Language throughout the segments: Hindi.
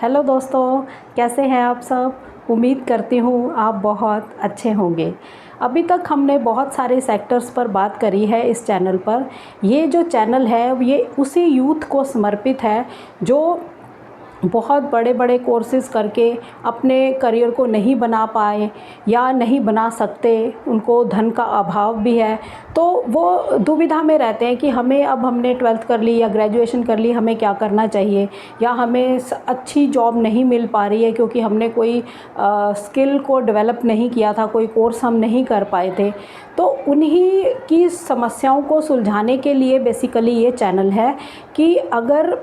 हेलो दोस्तों, कैसे हैं आप सब। उम्मीद करती हूँ आप बहुत अच्छे होंगे। अभी तक हमने बहुत सारे सेक्टर्स पर बात करी है इस चैनल पर। ये जो चैनल है ये उसी यूथ को समर्पित है जो बहुत बड़े बड़े कोर्सेज़ करके अपने करियर को नहीं बना पाए या नहीं बना सकते, उनको धन का अभाव भी है, तो वो दुविधा में रहते हैं कि हमें अब हमने 12th कर ली या ग्रेजुएशन कर ली, हमें क्या करना चाहिए, या हमें अच्छी जॉब नहीं मिल पा रही है क्योंकि हमने कोई स्किल को डेवलप नहीं किया था, कोई कोर्स हम नहीं कर पाए थे। तो उन्हीं की समस्याओं को सुलझाने के लिए बेसिकली ये चैनल है कि अगर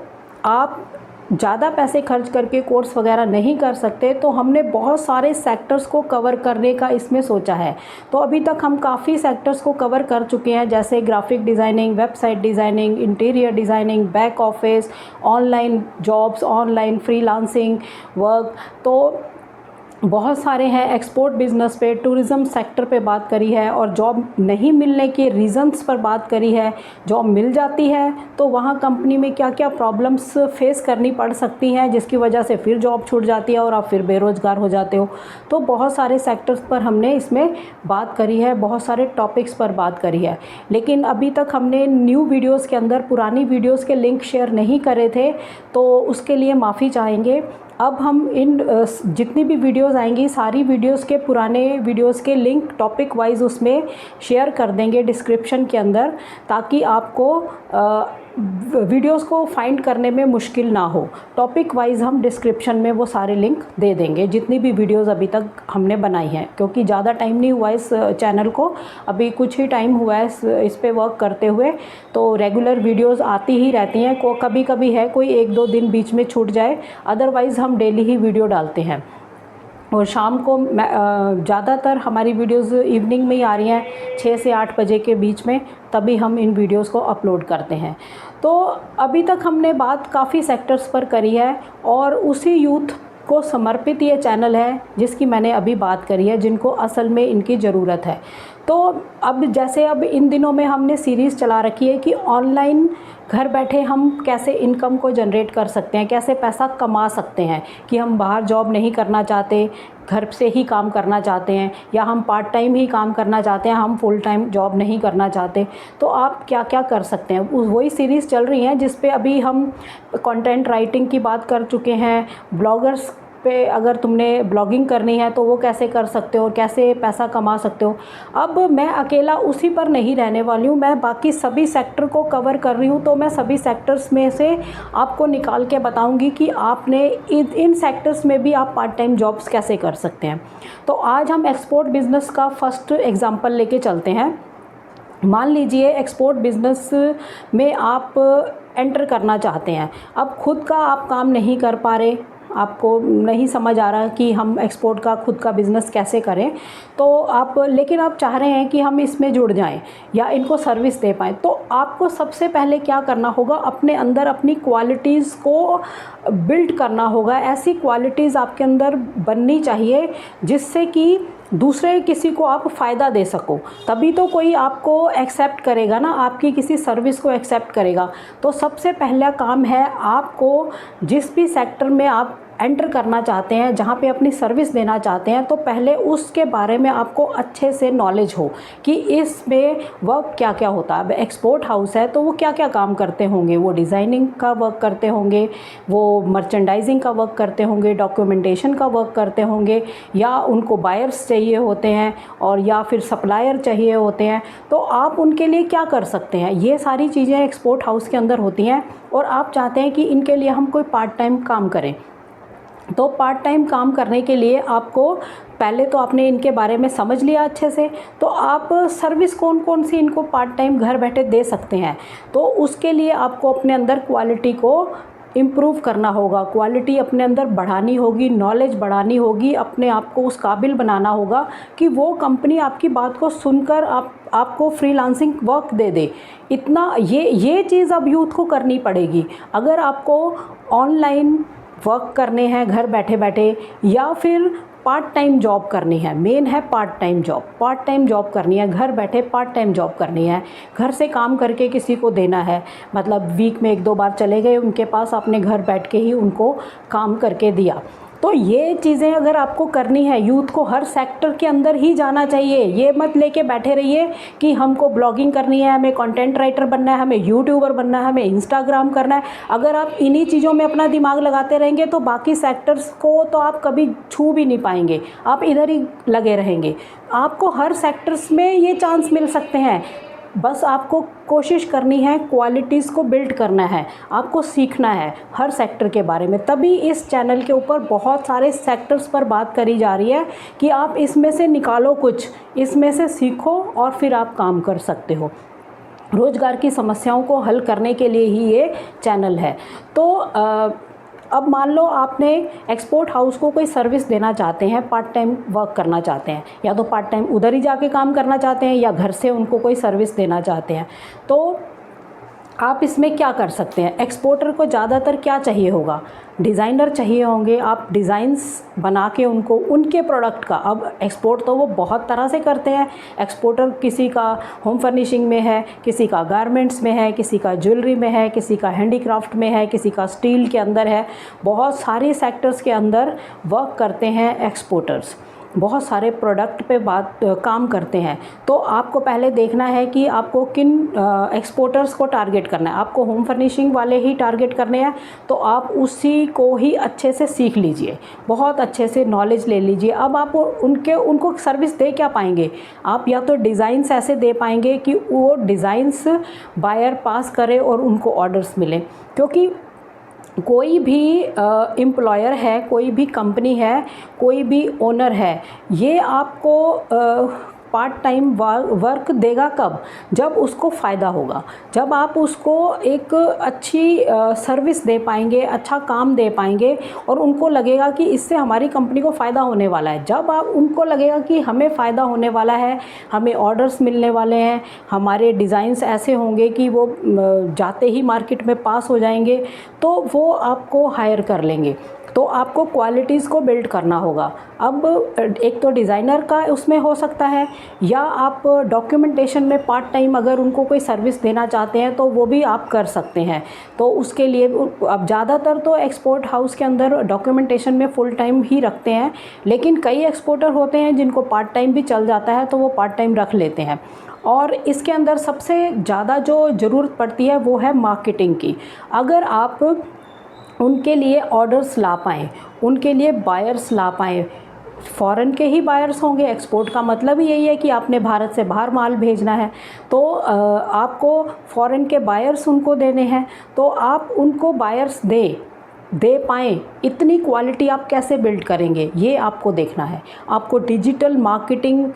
आप ज़्यादा पैसे खर्च करके कोर्स वगैरह नहीं कर सकते तो हमने बहुत सारे सेक्टर्स को कवर करने का इसमें सोचा है। तो अभी तक हम काफ़ी सेक्टर्स को कवर कर चुके हैं, जैसे graphic designing, website designing, interior designing, back office, online jobs, online freelancing work, तो बहुत सारे हैं। एक्सपोर्ट बिज़नेस पे, टूरिज़्म सेक्टर पे बात करी है और जॉब नहीं मिलने के रीज़न्स पर बात करी है। जॉब मिल जाती है तो वहाँ कंपनी में क्या क्या प्रॉब्लम्स फेस करनी पड़ सकती हैं जिसकी वजह से फिर जॉब छूट जाती है और आप फिर बेरोज़गार हो जाते हो। तो बहुत सारे सेक्टर्स पर हमने इसमें बात करी है, बहुत सारे टॉपिक्स पर बात करी है। लेकिन अभी तक हमने न्यू वीडियोज़ के अंदर पुरानी वीडियोज़ के लिंक शेयर नहीं करे थे, तो उसके लिए माफ़ी चाहेंगे। अब हम इन जितनी भी वीडियोज़ आएंगी सारी वीडियोज़ के पुराने वीडियोज़ के लिंक टॉपिक वाइज उसमें शेयर कर देंगे डिस्क्रिप्शन के अंदर, ताकि आपको वीडियोज़ को फाइंड करने में मुश्किल ना हो। टॉपिक वाइज हम डिस्क्रिप्शन में वो सारे लिंक दे देंगे जितनी भी वीडियोज़ अभी तक हमने बनाई हैं, क्योंकि ज़्यादा टाइम नहीं हुआ इस चैनल को, अभी कुछ ही टाइम हुआ है इस पे वर्क करते हुए। तो रेगुलर वीडियोज़ आती ही रहती हैं, को कभी कभी है कोई 1-2 दिन बीच में छूट जाए, अदरवाइज़ हम डेली ही वीडियो डालते हैं। और शाम को ज़्यादातर हमारी वीडियोज़ इवनिंग में ही आ रही हैं, 6 से 8 बजे के बीच में, तभी हम इन वीडियोज़ को अपलोड करते हैं। तो अभी तक हमने बात काफ़ी सेक्टर्स पर करी है और उसी यूथ को समर्पित ये चैनल है जिसकी मैंने अभी बात करी है, जिनको असल में इनकी ज़रूरत है। तो अब जैसे अब इन दिनों में हमने सीरीज़ चला रखी है कि ऑनलाइन घर बैठे हम कैसे इनकम को जनरेट कर सकते हैं, कैसे पैसा कमा सकते हैं, कि हम बाहर जॉब नहीं करना चाहते, घर से ही काम करना चाहते हैं, या हम पार्ट टाइम ही काम करना चाहते हैं, हम फुल टाइम जॉब नहीं करना चाहते, तो आप क्या क्या कर सकते हैं। वही सीरीज़ चल रही है जिस पे अभी हम कंटेंट राइटिंग की बात कर चुके हैं। ब्लॉगर्स पे अगर तुमने ब्लॉगिंग करनी है तो वो कैसे कर सकते हो और कैसे पैसा कमा सकते हो। अब मैं अकेला उसी पर नहीं रहने वाली हूँ, मैं बाकी सभी सेक्टर को कवर कर रही हूँ। तो मैं सभी सेक्टर्स में से आपको निकाल के बताऊँगी कि आपने इन सेक्टर्स में भी आप पार्ट टाइम जॉब्स कैसे कर सकते हैं। तो आज हम एक्सपोर्ट बिज़नेस का फर्स्ट एग्जाम्पल लेके चलते हैं। मान लीजिए एक्सपोर्ट बिज़नेस में आप एंटर करना चाहते हैं, अब खुद का आप काम नहीं कर पा रहे, आपको नहीं समझ आ रहा कि हम एक्सपोर्ट का खुद का बिज़नेस कैसे करें, तो आप लेकिन आप चाह रहे हैं कि हम इसमें जुड़ जाएं या इनको सर्विस दे पाएँ, तो आपको सबसे पहले क्या करना होगा, अपने अंदर अपनी क्वालिटीज़ को बिल्ड करना होगा। ऐसी क्वालिटीज़ आपके अंदर बननी चाहिए जिससे कि दूसरे किसी को आप फ़ायदा दे सको, तभी तो कोई आपको एक्सेप्ट करेगा ना, आपकी किसी सर्विस को एक्सेप्ट करेगा। तो सबसे पहला काम है आपको जिस भी सेक्टर में आप एंटर करना चाहते हैं, जहाँ पे अपनी सर्विस देना चाहते हैं, तो पहले उसके बारे में आपको अच्छे से नॉलेज हो कि इसमें वर्क क्या क्या होता है। अब एक्सपोर्ट हाउस है तो वो क्या क्या काम करते होंगे, वो डिज़ाइनिंग का वर्क करते होंगे, वो मर्चेंडाइजिंग का वर्क करते होंगे, डॉक्यूमेंटेशन का वर्क करते होंगे, या उनको बायर्स चाहिए होते हैं और या फिर सप्लायर चाहिए होते हैं, तो आप उनके लिए क्या कर सकते हैं। ये सारी चीज़ें एक्सपोर्ट हाउस के अंदर होती हैं और आप चाहते हैं कि इनके लिए हम कोई पार्ट टाइम काम करें। तो पार्ट टाइम काम करने के लिए आपको पहले तो आपने इनके बारे में समझ लिया अच्छे से, तो आप सर्विस कौन कौन सी इनको पार्ट टाइम घर बैठे दे सकते हैं। तो उसके लिए आपको अपने अंदर क्वालिटी को इम्प्रूव करना होगा, क्वालिटी अपने अंदर बढ़ानी होगी, नॉलेज बढ़ानी होगी, अपने आप को उस काबिल बनाना होगा कि वो कंपनी आपकी बात को सुनकर आपको फ्रीलांसिंग वर्क दे दे। इतना ये चीज़ अब यूथ को करनी पड़ेगी। अगर आपको ऑनलाइन वर्क करने हैं घर बैठे बैठे, या फिर पार्ट टाइम जॉब करनी है। मेन है पार्ट टाइम जॉब करनी है, घर बैठे पार्ट टाइम जॉब करनी है, घर से काम करके किसी को देना है, मतलब वीक में 1-2 बार चले गए उनके पास, आपने घर बैठ के ही उनको काम करके दिया। तो ये चीज़ें अगर आपको करनी है, यूथ को हर सेक्टर के अंदर ही जाना चाहिए। ये मत लेके बैठे रहिए कि हमको ब्लॉगिंग करनी है, हमें कंटेंट राइटर बनना है, हमें यूट्यूबर बनना है, हमें इंस्टाग्राम करना है। अगर आप इन्हीं चीज़ों में अपना दिमाग लगाते रहेंगे तो बाकी सेक्टर्स को तो आप कभी छू भी नहीं पाएंगे, आप इधर ही लगे रहेंगे। आपको हर सेक्टर्स में ये चांस मिल सकते हैं, बस आपको कोशिश करनी है, क्वालिटीज़ को बिल्ड करना है, आपको सीखना है हर सेक्टर के बारे में। तभी इस चैनल के ऊपर बहुत सारे सेक्टर्स पर बात करी जा रही है कि आप इसमें से निकालो कुछ, इसमें से सीखो और फिर आप काम कर सकते हो। रोज़गार की समस्याओं को हल करने के लिए ही ये चैनल है। तो अब मान लो आपने एक्सपोर्ट हाउस को कोई सर्विस देना चाहते हैं, पार्ट टाइम वर्क करना चाहते हैं, या तो पार्ट टाइम उधर ही जाके काम करना चाहते हैं या घर से उनको कोई सर्विस देना चाहते हैं, तो आप इसमें क्या कर सकते हैं। एक्सपोर्टर को ज़्यादातर क्या चाहिए होगा, डिज़ाइनर चाहिए होंगे। आप डिज़ाइंस बना के उनको उनके प्रोडक्ट का, अब एक्सपोर्ट तो वो बहुत तरह से करते हैं। एक्सपोर्टर किसी का होम फर्निशिंग में है, किसी का गारमेंट्स में है, किसी का ज्वेलरी में है, किसी का हैंडीक्राफ्ट में है, किसी का स्टील के अंदर है। बहुत सारे सेक्टर्स के अंदर वर्क करते हैं एक्सपोर्टर्स, बहुत सारे प्रोडक्ट पे काम करते हैं। तो आपको पहले देखना है कि आपको किन एक्सपोर्टर्स को टारगेट करना है। आपको होम फर्निशिंग वाले ही टारगेट करने हैं, तो आप उसी को ही अच्छे से सीख लीजिए, बहुत अच्छे से नॉलेज ले लीजिए। अब आप उनको सर्विस दे क्या पाएंगे, आप या तो डिज़ाइंस ऐसे दे पाएंगे कि वो डिज़ाइंस बायर पास करे और उनको ऑर्डर्स मिले। क्योंकि कोई भी एम्प्लॉयर है, कोई भी कंपनी है, कोई भी ओनर है, ये आपको पार्ट टाइम वर्क देगा कब, जब उसको फ़ायदा होगा, जब आप उसको एक अच्छी सर्विस दे पाएंगे, अच्छा काम दे पाएंगे और उनको लगेगा कि इससे हमारी कंपनी को फ़ायदा होने वाला है। जब आप उनको लगेगा कि हमें फ़ायदा होने वाला है, हमें ऑर्डर्स मिलने वाले हैं, हमारे डिज़ाइंस ऐसे होंगे कि वो जाते ही मार्केट में पास हो जाएंगे, तो वो आपको हायर कर लेंगे। तो आपको क्वालिटीज़ को बिल्ड करना होगा। अब एक तो डिज़ाइनर का उसमें हो सकता है, या आप डॉक्यूमेंटेशन में पार्ट टाइम अगर उनको कोई सर्विस देना चाहते हैं तो वो भी आप कर सकते हैं। तो उसके लिए अब ज़्यादातर तो एक्सपोर्ट हाउस के अंदर डॉक्यूमेंटेशन में फुल टाइम ही रखते हैं, लेकिन कई एक्सपोर्टर होते हैं जिनको पार्ट टाइम भी चल जाता है, तो वो पार्ट टाइम रख लेते हैं। और इसके अंदर सबसे ज़्यादा जो ज़रूरत पड़ती है वो है मार्केटिंग की। अगर आप उनके लिए ऑर्डर्स ला पाएँ, उनके लिए बायर्स ला पाएँ, फ़ॉरेन के ही बायर्स होंगे। एक्सपोर्ट का मतलब ही यही है कि आपने भारत से बाहर माल भेजना है, तो आपको फ़ॉरेन के बायर्स उनको देने हैं। तो आप उनको बायर्स दे पाएँ, इतनी क्वालिटी आप कैसे बिल्ड करेंगे, ये आपको देखना है। आपको डिजिटल मार्केटिंग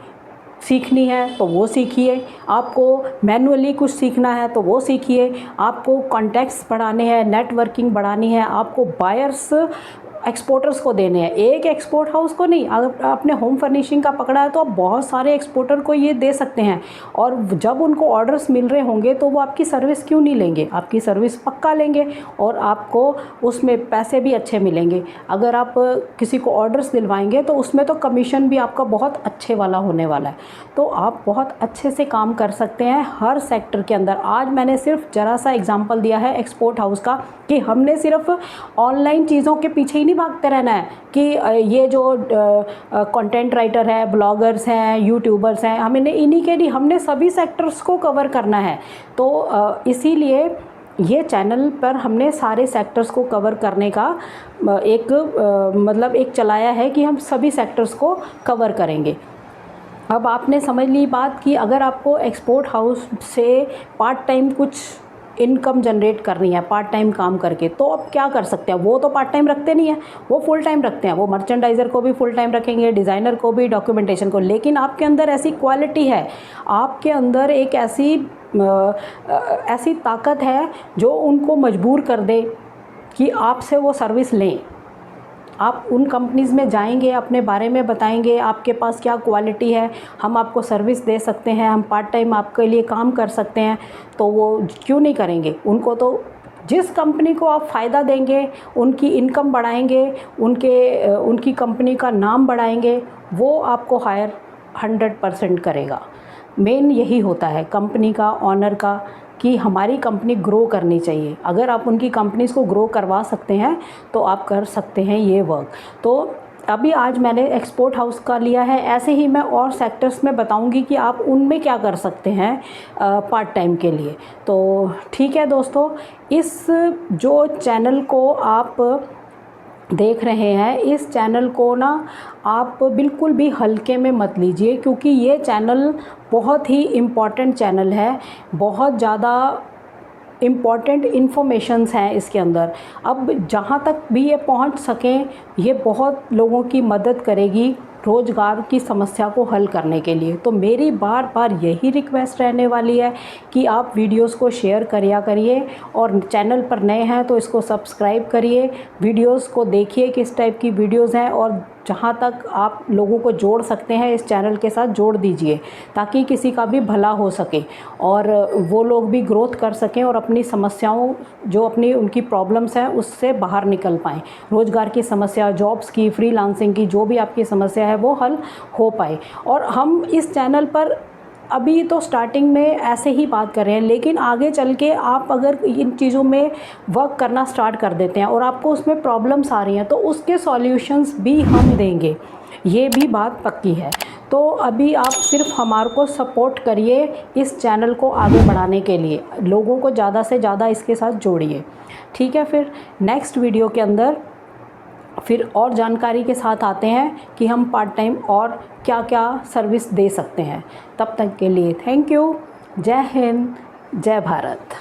सीखनी है तो वो सीखिए, आपको मैनुअली कुछ सीखना है तो वो सीखिए, आपको कॉन्टैक्ट्स बढ़ाने हैं, नेटवर्किंग बढ़ानी है, आपको बायर्स एक्सपोर्टर्स को देने हैं, एक एक्सपोर्ट हाउस को नहीं। अगर आपने होम फर्निशिंग का पकड़ा है तो आप बहुत सारे एक्सपोर्टर को ये दे सकते हैं, और जब उनको ऑर्डर्स मिल रहे होंगे तो वो आपकी सर्विस क्यों नहीं लेंगे, आपकी सर्विस पक्का लेंगे और आपको उसमें पैसे भी अच्छे मिलेंगे। अगर आप किसी को ऑर्डर्स दिलवाएंगे तो उसमें तो कमीशन भी आपका बहुत अच्छे वाला होने वाला है। तो आप बहुत अच्छे से काम कर सकते हैं हर सेक्टर के अंदर। आज मैंने सिर्फ ज़रा सा एग्जाम्पल दिया है एक्सपोर्ट हाउस का, कि हमने सिर्फ ऑनलाइन चीज़ों के पीछे ही नहीं भागते रहना है कि ये जो कंटेंट राइटर है, ब्लॉगर्स हैं, यूट्यूबर्स हैं, हमने इन्हीं के नहीं, हमने सभी सेक्टर्स को कवर करना है। तो इसीलिए ये चैनल पर हमने सारे सेक्टर्स को कवर करने का एक चलाया है कि हम सभी सेक्टर्स को कवर करेंगे। अब आपने समझ ली बात कि अगर आपको एक्सपोर्ट हाउस से पार्ट टाइम कुछ इनकम जनरेट करनी है पार्ट टाइम काम करके, तो अब क्या कर सकते हैं। वो तो पार्ट टाइम रखते नहीं हैं, वो फुल टाइम रखते हैं। वो मर्चेंडाइज़र को भी फुल टाइम रखेंगे, डिज़ाइनर को भी, डॉक्यूमेंटेशन को। लेकिन आपके अंदर ऐसी क्वालिटी है, आपके अंदर एक ऐसी ताकत है जो उनको मजबूर कर दे कि आपसे वो सर्विस लें। आप उन कंपनीज़ में जाएंगे, अपने बारे में बताएंगे, आपके पास क्या क्वालिटी है, हम आपको सर्विस दे सकते हैं, हम पार्ट टाइम आपके लिए काम कर सकते हैं, तो वो क्यों नहीं करेंगे। उनको तो जिस कंपनी को आप फ़ायदा देंगे, उनकी इनकम बढ़ाएंगे, उनकी कंपनी का नाम बढ़ाएंगे, वो आपको हायर 100% करेगा। मेन यही होता है कंपनी का, ऑनर का, कि हमारी कंपनी ग्रो करनी चाहिए। अगर आप उनकी कंपनीज़ को ग्रो करवा सकते हैं तो आप कर सकते हैं ये वर्क। तो अभी आज मैंने एक्सपोर्ट हाउस का लिया है, ऐसे ही मैं और सेक्टर्स में बताऊंगी कि आप उनमें क्या कर सकते हैं पार्ट टाइम के लिए। तो ठीक है दोस्तों, इस जो चैनल को आप देख रहे हैं, इस चैनल को ना आप बिल्कुल भी हल्के में मत लीजिए, क्योंकि ये चैनल बहुत ही इम्पॉर्टेंट चैनल है। बहुत ज़्यादा इम्पॉर्टेंट इन्फॉर्मेशंस हैं इसके अंदर। अब जहाँ तक भी ये पहुँच सकें, ये बहुत लोगों की मदद करेगी रोज़गार की समस्या को हल करने के लिए। तो मेरी बार बार यही रिक्वेस्ट रहने वाली है कि आप वीडियोस को शेयर करिए और चैनल पर नए हैं तो इसको सब्सक्राइब करिए, वीडियोस को देखिए किस टाइप की वीडियोस हैं, और जहाँ तक आप लोगों को जोड़ सकते हैं इस चैनल के साथ जोड़ दीजिए, ताकि किसी का भी भला हो सके और वो लोग भी ग्रोथ कर सकें और अपनी समस्याओं, जो अपनी उनकी प्रॉब्लम्स हैं, उससे बाहर निकल पाएँ। रोज़गार की समस्या, जॉब्स की, फ्रीलांसिंग की, जो भी आपकी समस्या है वो हल हो पाए। और हम इस चैनल पर अभी तो स्टार्टिंग में ऐसे ही बात कर रहे हैं, लेकिन आगे चल के आप अगर इन चीज़ों में वर्क करना स्टार्ट कर देते हैं और आपको उसमें प्रॉब्लम्स आ रही हैं, तो उसके सॉल्यूशंस भी हम देंगे, ये भी बात पक्की है। तो अभी आप सिर्फ हमारे को सपोर्ट करिए इस चैनल को आगे बढ़ाने के लिए, लोगों को ज़्यादा से ज़्यादा इसके साथ जोड़िए। ठीक है, फिर नेक्स्ट वीडियो के अंदर फिर और जानकारी के साथ आते हैं कि हम पार्ट टाइम और क्या क्या सर्विस दे सकते हैं। तब तक के लिए थैंक यू। जय हिंद, जय भारत।